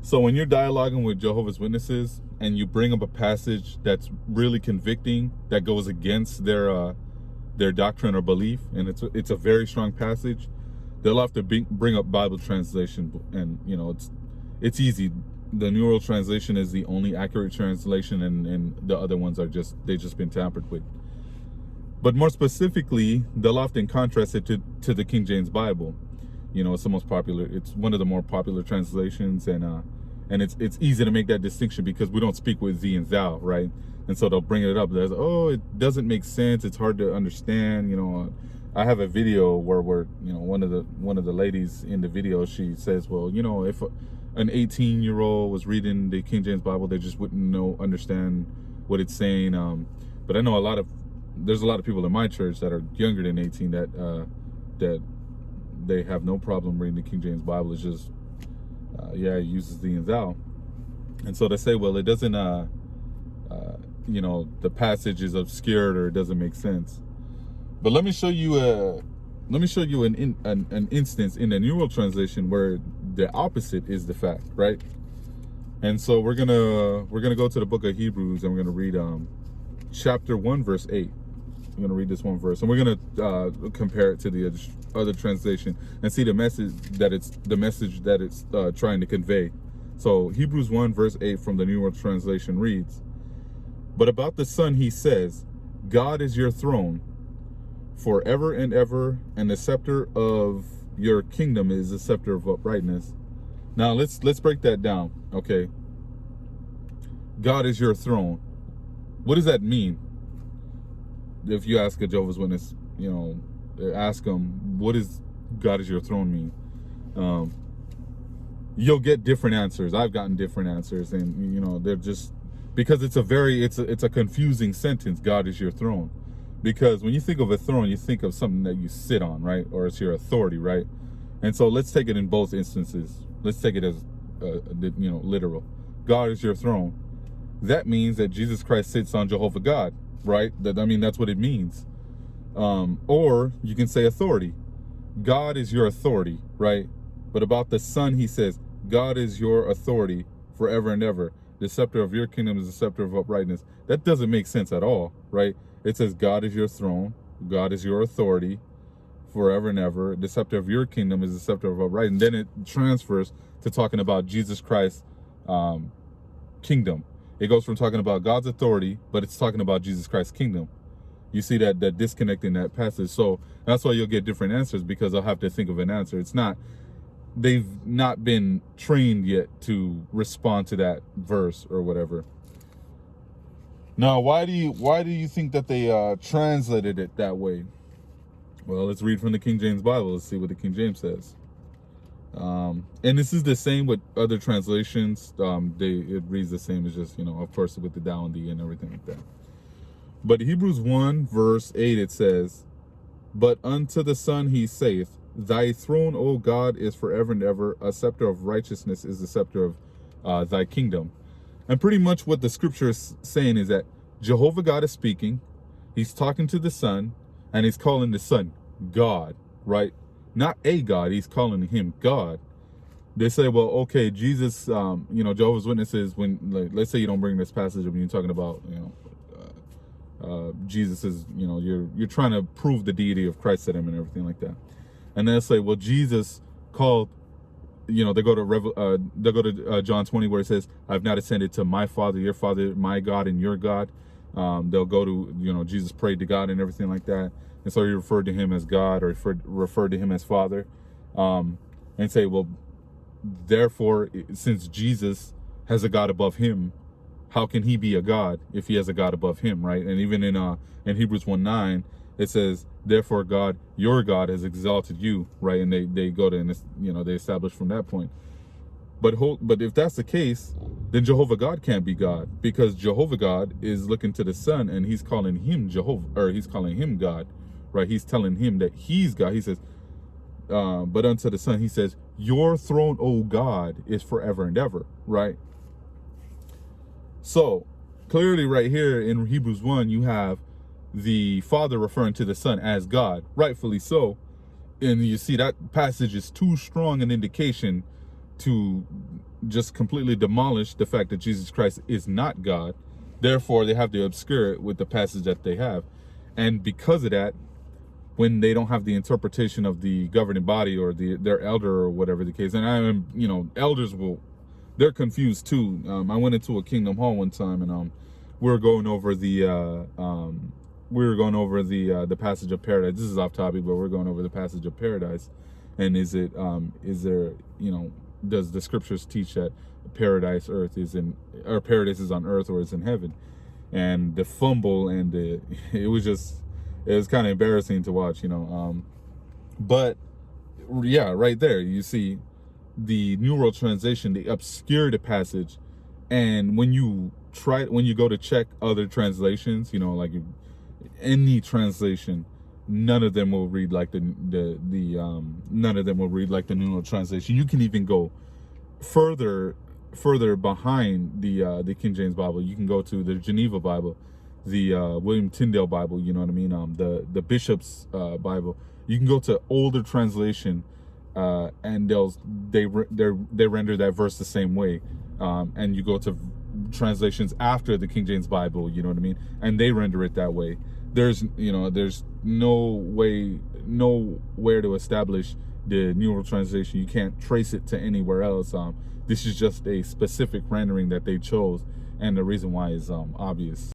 So when you're dialoguing with Jehovah's Witnesses and you bring up a passage that's really convicting, that goes against their doctrine or belief, and it's a very strong passage, they'll have to bring up Bible translation, and it's easy. The New World Translation is the only accurate translation, and the other ones are they've just been tampered with. But more specifically, they'll often contrast it to the King James Bible. It's the most popular. It's one of the more popular translations, and it's easy to make that distinction because we don't speak with thee and thou, right? And so they'll bring it up. There's, it doesn't make sense. It's hard to understand. I have a video where one of the ladies in the video, she says, well, if an 18-year-old was reading the King James Bible, they just wouldn't understand what it's saying. But I know there's a lot of people in my church that are younger than 18 that they have no problem reading the King James Bible. It's just, it uses thee and thou. And so they say, well, it doesn't, the passage is obscured or it doesn't make sense. But let me show you an instance in the New World Translation where the opposite is the fact, right? And so we're gonna go to the book of Hebrews, and we're gonna read chapter 1, verse 8. I'm gonna read this one verse, and we're gonna compare it to the other translation and see the message that it's trying to convey. So Hebrews 1, verse 8 from the New World Translation reads, "But about the Son he says, God is your throne forever and ever, and the scepter of your kingdom is the scepter of uprightness." Now let's break that down, okay? God is your throne. What does that mean? If you ask a Jehovah's Witness, ask them, what does God is your throne mean? You'll get different answers. I've gotten different answers, and they're just because it's a confusing sentence. God is your throne, because when you think of a throne, you think of something that you sit on, right? Or it's your authority, right? And so let's take it in both instances. Let's take it as literal. God is your throne. That means that Jesus Christ sits on Jehovah God, right? That's what it means. Or you can say authority. God is your authority, right? But about the Son, he says, God is your authority forever and ever. The scepter of your kingdom is the scepter of uprightness. That doesn't make sense at all, right? It says God is your throne. God is your authority forever and ever. The scepter of your kingdom is the scepter of uprightness. And then it transfers to talking about Jesus Christ's kingdom. It goes from talking about God's authority, but it's talking about Jesus Christ's kingdom. You see that disconnect in that passage. So that's why you'll get different answers, because I'll have to think of an answer. They've not been trained yet to respond to that verse or whatever. Now, why do you think that they translated it that way? Well, let's read from the King James Bible. Let's see what the King James says. And this is the same with other translations. It reads the same as just, of course, with the thou and the and everything like that. But Hebrews 1, verse 8, it says, "But unto the Son he saith, Thy throne, O God, is forever and ever. A scepter of righteousness is the scepter of thy kingdom." And pretty much what the scripture is saying is that Jehovah God is speaking. He's talking to the Son, and he's calling the Son God, right? Not a God. He's calling him God. They say, well, okay, Jesus, Jehovah's Witnesses, let's say you don't bring this passage up and you're talking about, Jesus is, you're trying to prove the deity of Christ to them and everything like that. And they'll say, well, Jesus called, they go to John 20, where it says, "I've not ascended to my Father, your Father, my God, and your God." They'll go to, Jesus prayed to God and everything like that. And so he referred to him as God, or referred to him as Father, and say, well, therefore, since Jesus has a God above him, how can he be a God if he has a God above him, right? And even in Hebrews 1:9, it says, "Therefore God, your God, has exalted you," right? And they go to, they establish from that point. But if that's the case, then Jehovah God can't be God, because Jehovah God is looking to the Son, and he's calling him Jehovah, or he's calling him God, right? He's telling him that he's God. He says, but unto the Son, he says, "Your throne, O God, is forever and ever," right? So clearly right here in Hebrews 1, you have the Father referring to the Son as God, rightfully so. And you see that passage is too strong an indication to just completely demolish the fact that Jesus Christ is not God. Therefore, they have to obscure it with the passage that they have. And because of that, when they don't have the interpretation of the governing body or their elder or whatever the case, and I am, elders they're confused too. I went into a Kingdom Hall one time, and we were going over the the passage of paradise. This is off topic, but we're going over the passage of paradise. And is there, does the scriptures teach that paradise paradise is on earth or is in heaven? And the fumble and it was kind of embarrassing to watch, but yeah, right there you see the New World Translation, they obscure the passage. And when you go to check other translations, like any translation, none of them will read like none of them will read like the New World Translation. You can even go further behind the King James Bible. You can go to the Geneva Bible, the William Tyndale Bible, you know what I mean, the Bishop's Bible. You can go to older translation, and they render that verse the same way, and you go to translations after the King James Bible, you know what I mean, and they render it that way. There's nowhere to establish the New World Translation. You can't trace it to anywhere else. This is just a specific rendering that they chose, and the reason why is obvious.